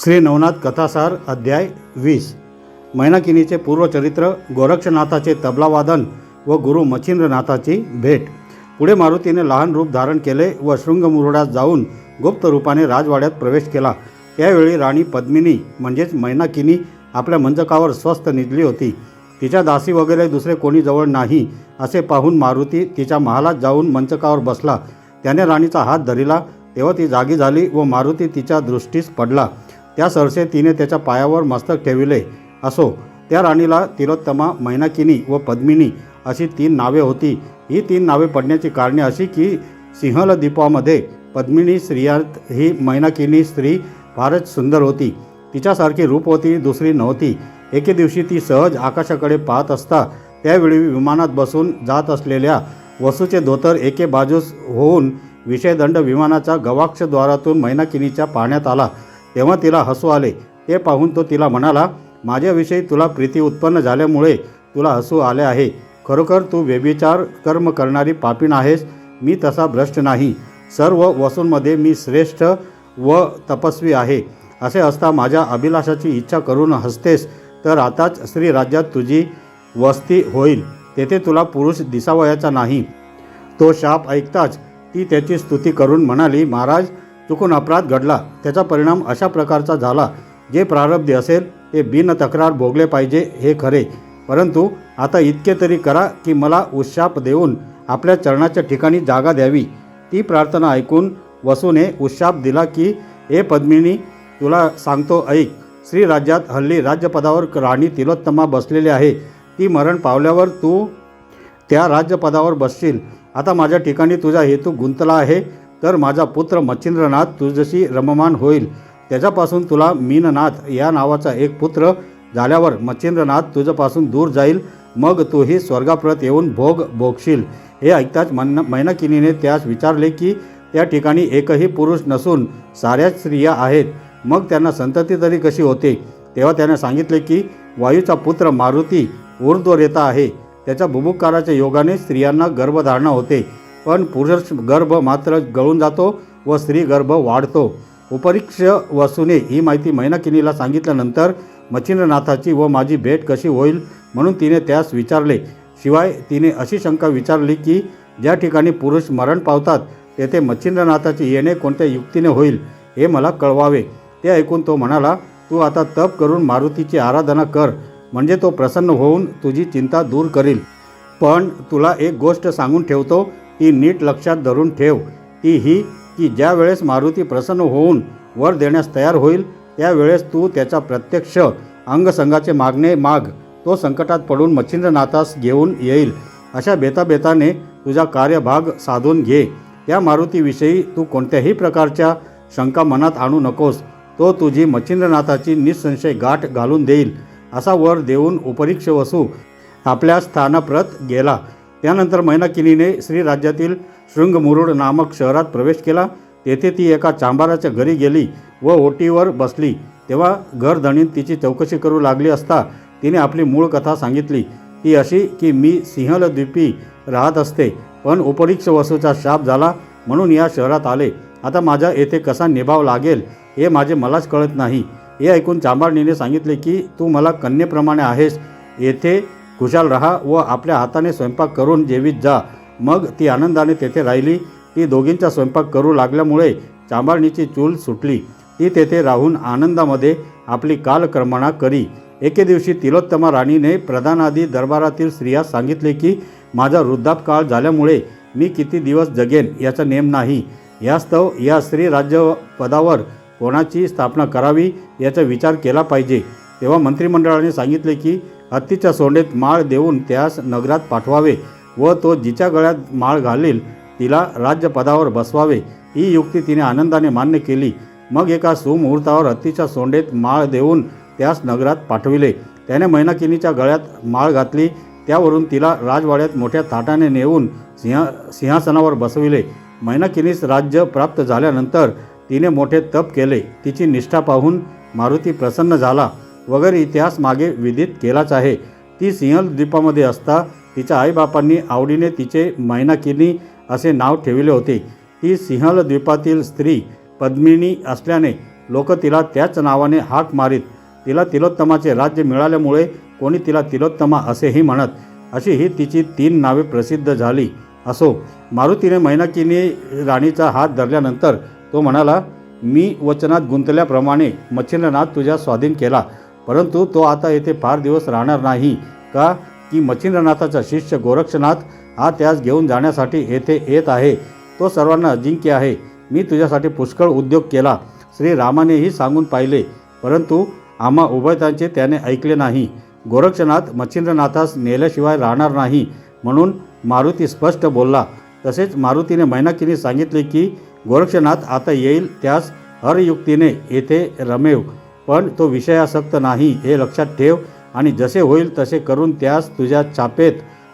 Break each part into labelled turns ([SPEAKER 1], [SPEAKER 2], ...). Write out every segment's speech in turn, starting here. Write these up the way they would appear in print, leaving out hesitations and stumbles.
[SPEAKER 1] श्री नवनाथ कथासार अध्याय 20। मैनाकिनीचे पूर्वचरित्र, गोरक्षनाथाचे तबलावादन व गुरु मच्छिंद्रनाथाची भेट। पुढे मारुतीने लहान रूप धारण केले व शृंगमुरुडात जाऊन गुप्त रूपाने राजवाड्यात प्रवेश केला। त्यावेळी राणी पद्मिनी म्हणजेच मैनाकिनी आपल्या मंचकावर स्वस्थ निजली होती। तिच्या दासी वगैरे दुसरे कोणी जवळ नाही असे पाहून मारुती तिच्या महालात जाऊन मंचकावर बसला। त्याने राणीचा हात धरिला तेव्हा ती जागी झाली व मारुती तिच्या दृष्टीस पडला। त्या सरसे तिने त्याच्या पायावर मस्तक ठेविले। असो, त्या राणीला तिलोत्तमा, मैनाकिनी व पद्मिनी अशी 3 नावे होती। ही 3 नावे पडण्याची कारणे अशी की सिंहल द्वीपामध्ये पद्मिनी स्त्रियात ही मैनाकिनी स्त्री फारच सुंदर होती। तिच्यासारखी रूपवती दुसरी नव्हती। एके दिवशी ती सहज आकाशाकडे पाहत असता त्यावेळी विमानात बसून जात असलेल्या वसूचे धोतर एके बाजूस होऊन विषयदंड विमानाच्या गवाक्षद्वारातून मैनाकिनीच्या पाहण्यात आला। तेव्हा तिला हसू आले। ते पाहून तो तिला म्हणाला, माझ्याविषयी तुला प्रीती उत्पन्न झाल्यामुळे तुला हसू आले आहे। खरोखर तू व्यभिचार कर्म करणारी पापीण आहेस। मी तसा भ्रष्ट नाही। सर्व वसूंमध्ये मी श्रेष्ठ व तपस्वी आहे। असे असता माझ्या अभिलाषाची इच्छा करून हसतेस तर आताच श्री राज्यात तुझी वस्ती होईल। तेथे तुला पुरुष दिसावयाचा नाही। तो शाप ऐकताच ती त्याची स्तुती करून म्हणाली, महाराज, चुकून अपराध घडला। त्याचा परिणाम अशा प्रकारचा झाला। जे प्रारब्ध असेल ते बिन तक्रार भोगले पाहिजे हे खरे, परंतु आता इतके तरी करा की मला उशाप देऊन आपल्या चरणाच्या ठिकाणी जागा द्यावी। ती प्रार्थना ऐकून वसूने उशाप दिला की, हे पद्मिनी, तुला सांगतो ऐक। श्री राज्यात हल्ली राज्यपदावर राणी तिलोत्तमा बसलेली आहे। ती मरण पावल्यावर तू त्या राज्यपदावर बसशील। आता माझ्या ठिकाणी तुझा हेतू गुंतला आहे तर माझा पुत्र मच्छिंद्रनाथ तुझशी रममाण होईल। त्याच्यापासून तुला मीननाथ या नावाचा एक पुत्र झाल्यावर मच्छिंद्रनाथ तुझ्यापासून दूर जाईल। मग तूही स्वर्गाप्रत येऊन भोग भोगशील। हे ऐकताच मैनाकिनीने त्यास विचारले की त्या ठिकाणी एकही पुरुष नसून साऱ्याच स्त्रिया आहेत, मग त्यांना संतती तरी कशी होते? तेव्हा त्याने सांगितले की वायूचा पुत्र मारुती ऊर्ध्वरेता आहे। त्याच्या बुभुक्काराच्या योगाने स्त्रियांना गर्भधारणा होते, पण पुरुष गर्भ मात्र गळून जातो व स्त्री गर्भ वाढतो। उपरीक्ष वसूने ही माहिती मैनाकिनीला सांगितल्यानंतर मच्छिंद्रनाथाची व माझी भेट कशी होईल म्हणून तिने त्यास विचारले। शिवाय तिने अशी शंका विचारली की ज्या ठिकाणी पुरुष मरण पावतात तेथे मच्छिंद्रनाथाचे येणे कोणत्या युक्तीने होईल हे मला कळवावे। ते ऐकून तो म्हणाला, तू आता तप करून मारुतीची आराधना कर, म्हणजे तो प्रसन्न होऊन तुझी चिंता दूर करील। पण तुला एक गोष्ट सांगून ठेवतो, ती नीट लक्षात धरून ठेव। ती ही की ज्या वेळेस मारुती प्रसन्न होऊन वर देण्यास तयार होईल त्यावेळेस तू त्याचा प्रत्यक्ष अंगसंगाचे मागणे माग। तो संकटात पडून मच्छिंद्रनाथास घेऊन येईल। अशा बेताबेताने तुझा कार्यभाग साधून घे। त्या मारुतीविषयी तू कोणत्याही प्रकारच्या शंका मनात आणू नकोस। तो तुझी मच्छिंद्रनाथाची निसंशय गाठ घालून देईल। असा वर देऊन उपरीक्ष वसू आपल्या स्थानाप्रत गेला। त्यानंतर मैनाकिनीने श्री राज्यातील शृंगमुरुड नामक शहरात प्रवेश केला। तेथे ती एका चांभाराच्या घरी गेली व ओटीवर बसली। तेव्हा घरधणीन तिची चौकशी करू लागली असता तिने आपली मूळ कथा सांगितली। ती अशी की मी सिंहल द्वीपी राहत असते, पण उपरीक्ष वसूचा शाप झाला म्हणून या शहरात आले। आता माझा येथे कसा निभाव लागेल हे मलाच कळत नाही। हे ऐकून चांभारणीने सांगितले की तू मला कन्येप्रमाणे आहेस। येथे खुशाल राहा व आपल्या हाताने स्वयंपाक करून जेवीत जा। मग ती आनंदाने तेथे राहिली। ती दोघींचा स्वयंपाक करू लागल्यामुळे चांभारणीची चूल सुटली। ती तेथे राहून आनंदामध्ये आपली कालक्रमणा करी। एके दिवशी तिलोत्तमा राणीने प्रधानादी दरबारातील स्त्रियास सांगितले की माझा वृद्धापकाळ झाल्यामुळे मी किती दिवस जगेन याचा नेम नाही। यास्तव या स्त्री राज्यपदावर कोणाची स्थापना करावी याचा विचार केला पाहिजे। तेव्हा मंत्रिमंडळाने सांगितले की हत्तीच्या सोंडेत माळ देऊन त्यास नगरात पाठवावे व तो जिच्या गळ्यात माळ घालील तिला राज्यपदावर बसवावे। ही युक्ती तिने आनंदाने मान्य केली। मग एका सुमुहूर्तावर हत्तीच्या सोंडेत माळ देऊन त्यास नगरात पाठविले। त्याने मैनाकिनीच्या गळ्यात माळ घातली। त्यावरून तिला राजवाड्यात मोठ्या थाटाने नेऊन सिंहासनावर बसविले। मैनाकिनीस राज्य प्राप्त झाल्यानंतर तिने मोठे तप केले। तिची निष्ठा पाहून मारुती प्रसन्न झाला वगैरे इतिहास मागे विदित केलाच आहे। ती सिंहल द्वीपामध्ये असता तिच्या आईबापांनी आवडीने तिचे मैनाकिनी असे नाव ठेवले होते। ती सिंहल द्वीपातील स्त्री पद्मिनी असल्याने लोक तिला त्याच नावाने हाक मारीत. तिला तिलोत्तमाचे राज्य मिळाल्यामुळे कोणी तिला तिलोत्तमा असेही म्हणत. अशी ही तिची 3 नावे प्रसिद्ध झाली. असो, मारुतीने मैनाकिनी राणीचा हात धरल्यानंतर तो म्हणाला, मी वचनात गुंतल्याप्रमाणे मच्छिंद्रनाथ तुझ्या स्वाधीन केला, परंतु तो आता येथे फार दिवस राहणार नाही का, की मच्छिंद्रनाथाचा शिष्य गोरक्षनाथ हा त्यास घेऊन जाण्यासाठी येथे येत आहे. तो सर्वांना अजिंक्य आहे. मी तुझ्यासाठी पुष्कळ उद्योग केला. श्रीरामानेही सांगून पाहिले, परंतु आम्हा उभयतांचे त्याने ऐकले नाही. गोरक्षनाथ मच्छिंद्रनाथास नेल्याशिवाय राहणार नाही म्हणून मारुती स्पष्ट बोलला. तसेच मारुतीने मैनाकिनी सांगितले की गोरक्षनाथ आता येईल, त्यास हरयुक्तीने येथे रमेव, पण तो विषयासक्त नाही हे लक्षात ठेव, आणि जसे होईल तसे करून त्यास तुझ्या चापेत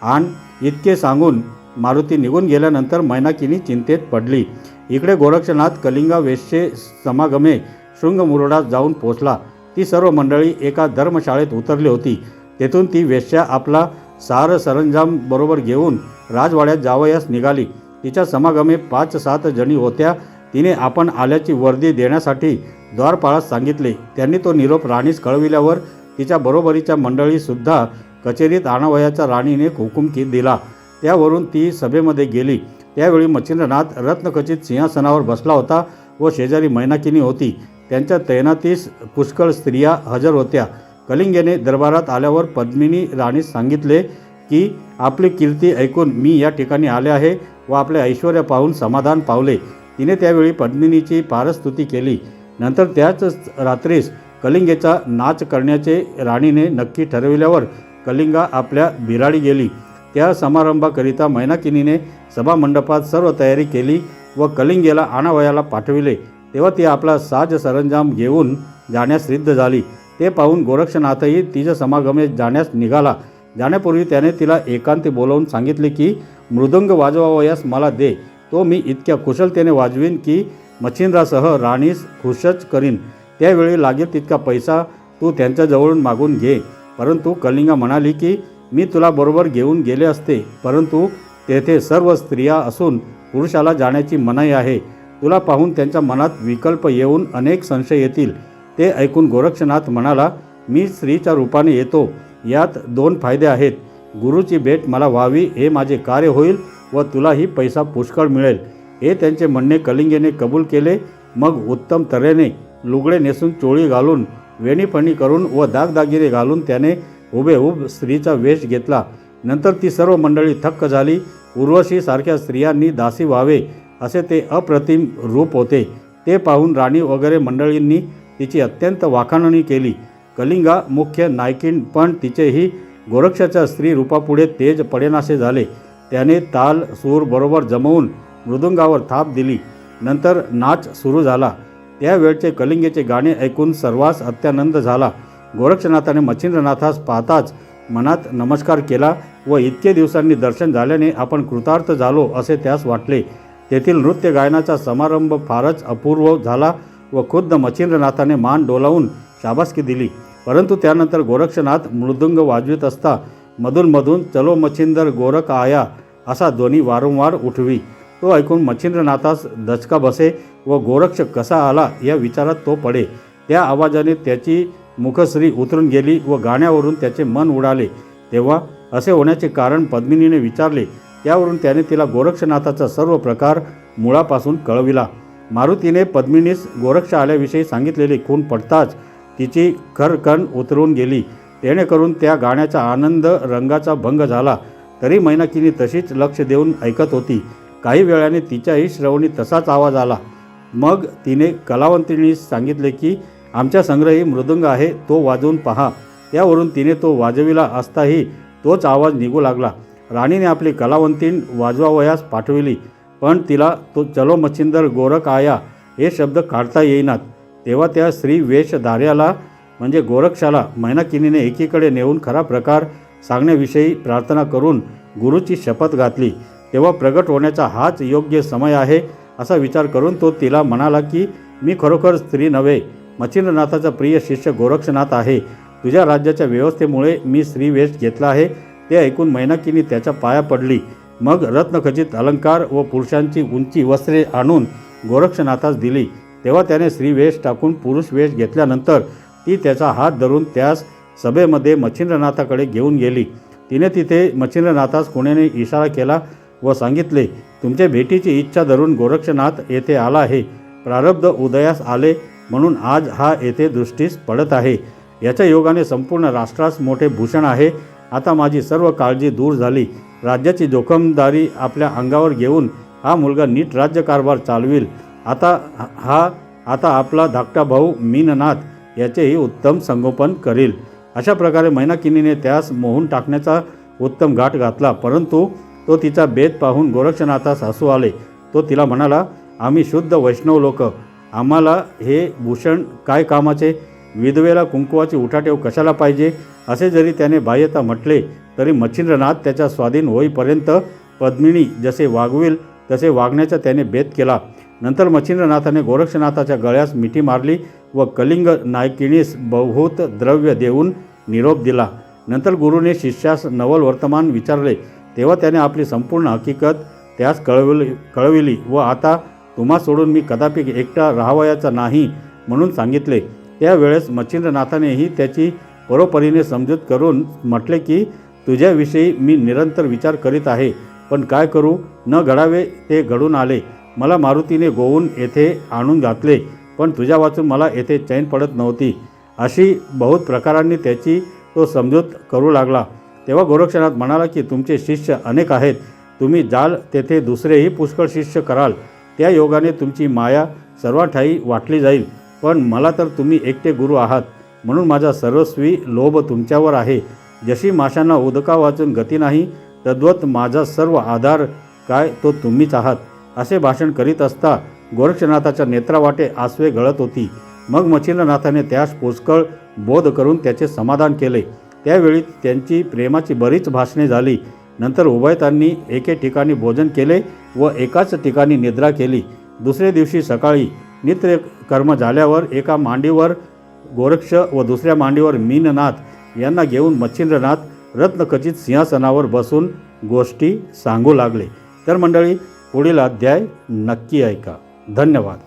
[SPEAKER 1] आण. इतके सांगून मारुती निघून गेल्यानंतर मैनाकिनी चिंतेत पडली. इकडे गोरक्षनाथ कलिंगा वेश्ये समागमे शृंगमुरडास जाऊन पोचला. ती सर्व मंडळी एका धर्मशाळेत उतरली होती. तेथून ती वेश्या आपला सार सरंजाम बरोबर घेऊन राजवाड्यात जावयास निघाली. तिच्या समागमे 5-7 जणी होत्या. तिने आपण आल्याची वर्दी देण्यासाठी द्वारपाळास सांगितले. त्यांनी तो निरोप राणीस कळविल्यावर तिच्या बरोबरीच्या मंडळीसुद्धा कचेरीत आणावयाचा राणीने हुकूम दिला. त्यावरून ती सभेमध्ये गेली. त्यावेळी मच्छिंद्रनाथ रत्नखचित सिंहासनावर बसला होता व शेजारी मैनाकिनी होती. त्यांच्या तैनातीस पुष्कळ स्त्रिया हजर होत्या. कलिंगेने दरबारात आल्यावर पद्मिनी राणीस सांगितले की आपली कीर्ती ऐकून मी या ठिकाणी आले आहे व आपले ऐश्वर्य पाहून समाधान पावले. तिने त्यावेळी पद्मिनीची पारस्तुती केली. नंतर त्याच रात्रीस कलिंगेचा नाच करण्याचे राणीने नक्की ठरविल्यावर कलिंगा आपल्या बिराडी गेली. त्या समारंभाकरिता मैनाकिनीने सभामंडपात सर्व तयारी केली व कलिंगेला आणावयाला पाठविले. तेव्हा ती आपला साज सरंजाम घेऊन जाण्यास सिद्ध झाली. ते पाहून गोरक्षनाथही तिच्या समागमे जाण्यास निघाला. जाण्यापूर्वी त्याने तिला एकांती बोलावून सांगितले की मृदंग वाजवावयास मला दे. तो मी इतक्या कुशलतेने वाजवीन की मच्छिंद्रासह राणीस खुशच करीन. त्यावेळी लागेल तितका पैसा तू त्यांच्याजवळून मागून घे. परंतु कलिंगा म्हणाली की मी तुला बरोबर घेऊन गेले असते, परंतु तेथे सर्व स्त्रिया असून पुरुषाला जाण्याची मनाई आहे. तुला पाहून त्यांच्या मनात विकल्प येऊन अनेक संशय येतील. ते ऐकून गोरक्षनाथ म्हणाला, मी स्त्रीच्या रूपाने येतो. यात 2 फायदे आहेत. गुरुची भेट मला व्हावी हे माझे कार्य होईल व तुलाही पैसा पुष्कळ मिळेल. हे त्यांचे म्हणणे कलिंगेने कबूल केले. मग उत्तम तऱ्हेने लुगडे नेसून चोळी घालून वेणीफणी करून व दागदागिने घालून त्याने हुबेहूब स्त्रीचा वेश घेतला. नंतर ती सर्व मंडळी थक्क झाली. उर्वशी सारख्या स्त्रियांनी दासी व्हावे असे ते अप्रतिम रूप होते. ते पाहून राणी वगैरे मंडळींनी तिची अत्यंत वाखाणणी केली. कलिंगा मुख्य नायकीण, पण तिचेही गोरक्षाच्या स्त्री रूपापुढे तेज पडेनासे झाले. त्याने ताल सूर बरोबर जमवून मृदुंगावर थाप दिली. नंतर नाच सुरू झाला. त्यावेळचे कलिंगेचे गाणे ऐकून सर्वांस अत्यानंद झाला. गोरक्षनाथाने मच्छिंद्रनाथास पाहताच मनात नमस्कार केला व इतके दिवसांनी दर्शन झाल्याने आपण कृतार्थ झालो असे त्यास वाटले. तेथील नृत्य गायनाचा समारंभ फारच अपूर्व झाला व खुद्द मच्छिंद्रनाथाने मान डोलावून शाबासकी दिली. परंतु त्यानंतर गोरक्षनाथ मृदुंग वाजवित असता मधूनमधून चलो मच्छिंदर गोरख आया असा ध्वनी वारंवार उठवी. तो ऐकून मच्छिंद्रनाथास दचका बसे व गोरक्ष कसा आला या विचारात तो पडे. त्या आवाजाने त्याची मुखश्री उतरून गेली व गाण्यावरून त्याचे मन उडाले. तेव्हा असे होण्याचे कारण पद्मिनीने विचारले. त्यावरून त्याने तिला गोरक्षनाथाचा सर्व प्रकार मुळापासून कळविला. मारुतीने पद्मिनीस गोरक्ष आल्याविषयी सांगितलेली खूण पडताच तिची खरकण उतरून गेली. जेणेकरून त्या गाण्याचा आनंद रंगाचा भंग झाला. तरी मैनाकिनी तशीच लक्ष देऊन ऐकत होती. काही वेळाने तिच्याही श्रवणी तसाच आवाज आला. मग तिने कलावंतिनीस सांगितले की आमच्या संग्रही मृदंग आहे, तो वाजवून पहा. त्यावरून तिने तो वाजविला असताही तोच आवाज निघू लागला. राणीने आपली कलावंतीण वाजवावयास पाठविली, पण तिला तो चलो मच्छिंदर गोरख आया हे शब्द काढता येईनात. तेव्हा त्या स्त्री वेशधार्याला म्हणजे गोरक्षाला मैनाकिनीने एकीकडे नेऊन खरा प्रकार सांगण्याविषयी प्रार्थना करून गुरुची शपथ घातली. तेव्हा प्रगट होण्याचा हाच योग्य समय आहे असा विचार करून तो तिला म्हणाला की मी खरोखर स्त्री नव्हे, मच्छिंद्रनाथाचा प्रिय शिष्य गोरक्षनाथ आहे. तुझ्या राज्याच्या व्यवस्थेमुळे मी स्त्रीवेश घेतला आहे. ते ऐकून मैनाकिनी त्याच्या पाया पडली. मग रत्नखचित अलंकार व पुरुषांची उंची वस्त्रे आणून गोरक्षनाथास दिली. तेव्हा त्याने स्त्रीवेश टाकून पुरुष वेश घेतल्यानंतर ती त्याचा हात धरून त्यास सभेमध्ये मच्छिंद्रनाथाकडे घेऊन गेली. तिने तिथे मच्छिंद्रनाथास कोण्याने इशारा केला व सांगितले, तुमच्या भेटीची इच्छा धरून गोरक्षनाथ येथे आला आहे. प्रारब्ध उदयास आले म्हणून आज हा येथे दृष्टीस पडत आहे. याच्या योगाने संपूर्ण राष्ट्रास मोठे भूषण आहे. आता माझी सर्व काळजी दूर झाली. राज्याची जोखमदारी आपल्या अंगावर घेऊन हा मुलगा नीट राज्यकारभार चालविल. आता आपला धाकटा भाऊ मीननाथ याचेही उत्तम संगोपन करील. अशा प्रकारे मैनाकिनीने त्यास मोहून टाकण्याचा उत्तम घाट घातला. परंतु तो तिचा बेत पाहून गोरक्षनाथास हसू आले. तो तिला म्हणाला, आम्ही शुद्ध वैष्णव लोक, आम्हाला हे भूषण काय कामाचे? विधवेला कुंकुवाची उठाठेव कशाला पाहिजे? असे जरी त्याने बाह्यता म्हटले तरी मच्छिंद्रनाथ त्याच्या स्वाधीन होईपर्यंत पद्मिनी जसे वागविल तसे वागण्याचा त्याने बेत केला. नंतर मच्छिंद्रनाथाने गोरक्षनाथाच्या गळ्यास मिठी मारली व कलिंग नायकिणीस बहुत द्रव्य देऊन निरोप दिला. नंतर गुरुने शिष्यास नवल वर्तमान विचारले. तेव्हा त्याने आपली संपूर्ण हकीकत त्यास कळविली व आता तुम्हा सोडून मी कदापि एकटा राहावयाचा नाही म्हणून सांगितले. त्यावेळेस मच्छिंद्रनाथानेही त्याची परोपरीने समजूत करून म्हटले की तुझ्याविषयी मी निरंतर विचार करीत आहे, पण काय करू? न घडावे ते घडून आले. मला मारुतीने गोवून येथे आणून घातले, पण तुझ्या वाचून मला येथे चैन पडत नव्हती. अशी बहुत प्रकारांनी त्याची तो समजूत करू लागला. तेव्हा गोरक्षनाथ म्हणाला की तुमचे शिष्य अनेक आहेत. तुम्ही जाल तेथे दुसरेही पुष्कळ शिष्य कराल. त्या योगाने तुमची माया सर्व ठाई वाटली जाईल. पण मला तर तुम्ही एकटे गुरु आहात म्हणून माझा सर्वस्वी लोभ तुमच्यावर आहे. जशी माशांना उदका वाचून गती नाही, तद्वत माझा सर्व आधार काय तो तुम्हीच आहात. असे भाषण करीत असता गोरक्षनाथाच्या नेत्रावाटे आसवे गळत होती. मग मच्छिंद्रनाथाने त्यास पुष्कळ बोध करून त्याचे समाधान केले. त्यावेळी त्यांची प्रेमाची बरीच भाषणे झाली. नंतर उभयतांनी एके ठिकाणी भोजन केले व एकाच ठिकाणी निद्रा केली. दुसरे दिवशी सकाळी नित्य कर्म झाल्यावर एका मांडीवर गोरक्ष व दुसऱ्या मांडीवर मीननाथ यांना घेऊन मच्छिंद्रनाथ रत्नखचित सिंहासनावर बसून गोष्टी सांगू लागले. तर मंडळी, पुढील अध्याय नक्की ऐका. धन्यवाद.